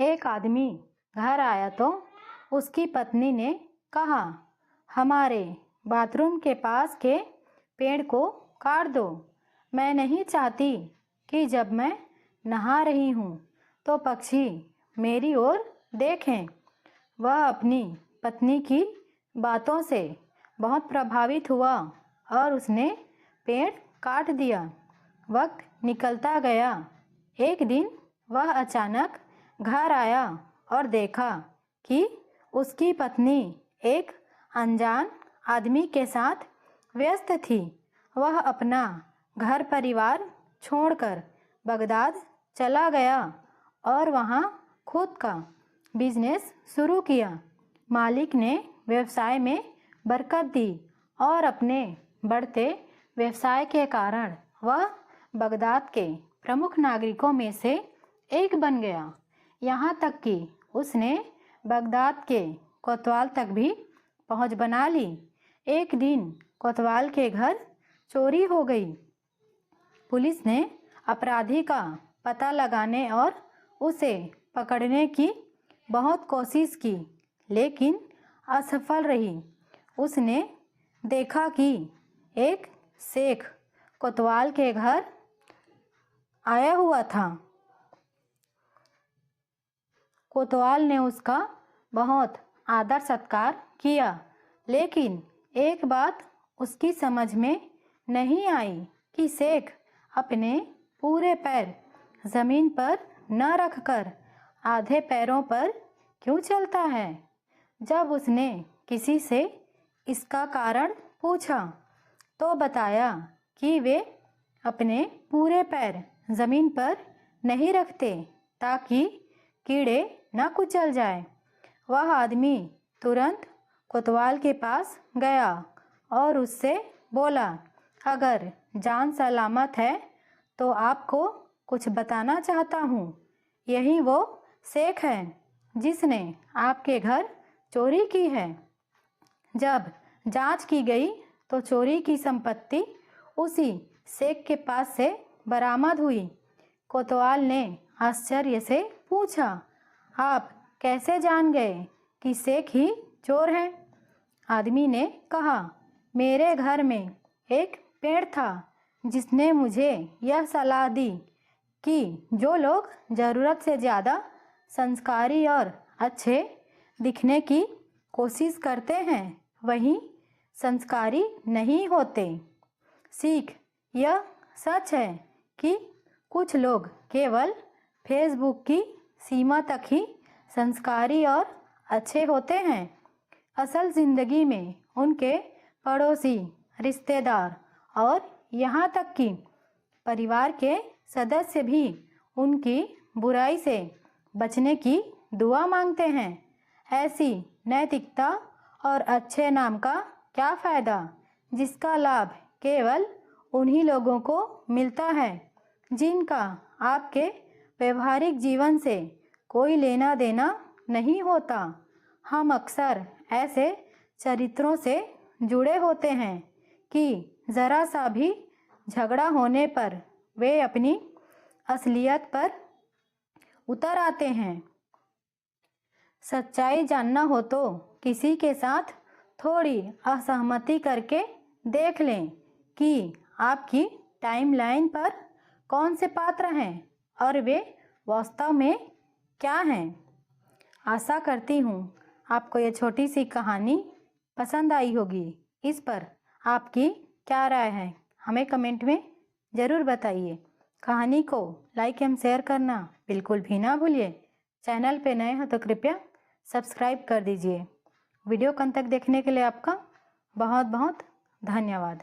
एक आदमी घर आया तो उसकी पत्नी ने कहा, हमारे बाथरूम के पास के पेड़ को काट दो। मैं नहीं चाहती कि जब मैं नहा रही हूँ तो पक्षी मेरी ओर देखें। वह अपनी पत्नी की बातों से बहुत प्रभावित हुआ और उसने पेड़ काट दिया। वक्त निकलता गया। एक दिन वह अचानक घर आया और देखा कि उसकी पत्नी एक अनजान आदमी के साथ व्यस्त थी। वह अपना घर परिवार छोड़कर बगदाद चला गया और वहाँ खुद का बिजनेस शुरू किया। मालिक ने व्यवसाय में बरकत दी और अपने बढ़ते व्यवसाय के कारण वह बगदाद के प्रमुख नागरिकों में से एक बन गया। यहाँ तक कि उसने बगदाद के कोतवाल तक भी पहुँच बना ली। एक दिन कोतवाल के घर चोरी हो गई। पुलिस ने अपराधी का पता लगाने और उसे पकड़ने की बहुत कोशिश की, लेकिन असफल रही। उसने देखा कि एक शेख कोतवाल के घर आया हुआ था। कोतवाल ने उसका बहुत आदर सत्कार किया, लेकिन एक बात उसकी समझ में नहीं आई कि शेख अपने पूरे पैर जमीन पर न रखकर आधे पैरों पर क्यों चलता है। जब उसने किसी से इसका कारण पूछा तो बताया कि वे अपने पूरे पैर जमीन पर नहीं रखते ताकि कीड़े न कुचल जाए। वह आदमी तुरंत कोतवाल के पास गया और उससे बोला, अगर जान सलामत है तो आपको कुछ बताना चाहता हूँ। यही वो शेख है जिसने आपके घर चोरी की है। जब जांच की गई तो चोरी की संपत्ति उसी शेख के पास से बरामद हुई। कोतवाल ने आश्चर्य से पूछा, आप कैसे जान गए कि शेख ही चोर हैं? आदमी ने कहा, मेरे घर में एक पेड़ था जिसने मुझे यह सलाह दी कि जो लोग ज़रूरत से ज़्यादा संस्कारी और अच्छे दिखने की कोशिश करते हैं वही संस्कारी नहीं होते। सीख यह सच है कि कुछ लोग केवल फेसबुक की सीमा तक ही संस्कारी और अच्छे होते हैं। असल ज़िंदगी में उनके पड़ोसी, रिश्तेदार और यहाँ तक कि परिवार के सदस्य भी उनकी बुराई से बचने की दुआ मांगते हैं। ऐसी नैतिकता और अच्छे नाम का क्या फ़ायदा जिसका लाभ केवल उन्हीं लोगों को मिलता है जिनका आपके व्यवहारिक जीवन से कोई लेना देना नहीं होता। हम अक्सर ऐसे चरित्रों से जुड़े होते हैं कि ज़रा सा भी झगड़ा होने पर वे अपनी असलियत पर उतर आते हैं। सच्चाई जानना हो तो किसी के साथ थोड़ी असहमति करके देख लें कि आपकी टाइमलाइन पर कौन से पात्र हैं और वे वास्तव में क्या हैं। आशा करती हूँ आपको ये छोटी सी कहानी पसंद आई होगी। इस पर आपकी क्या राय है हमें कमेंट में ज़रूर बताइए। कहानी को लाइक एवं शेयर करना बिल्कुल भी ना भूलिए। चैनल पे नए हो तो कृपया सब्सक्राइब कर दीजिए। वीडियो को अंत तक देखने के लिए आपका बहुत बहुत धन्यवाद।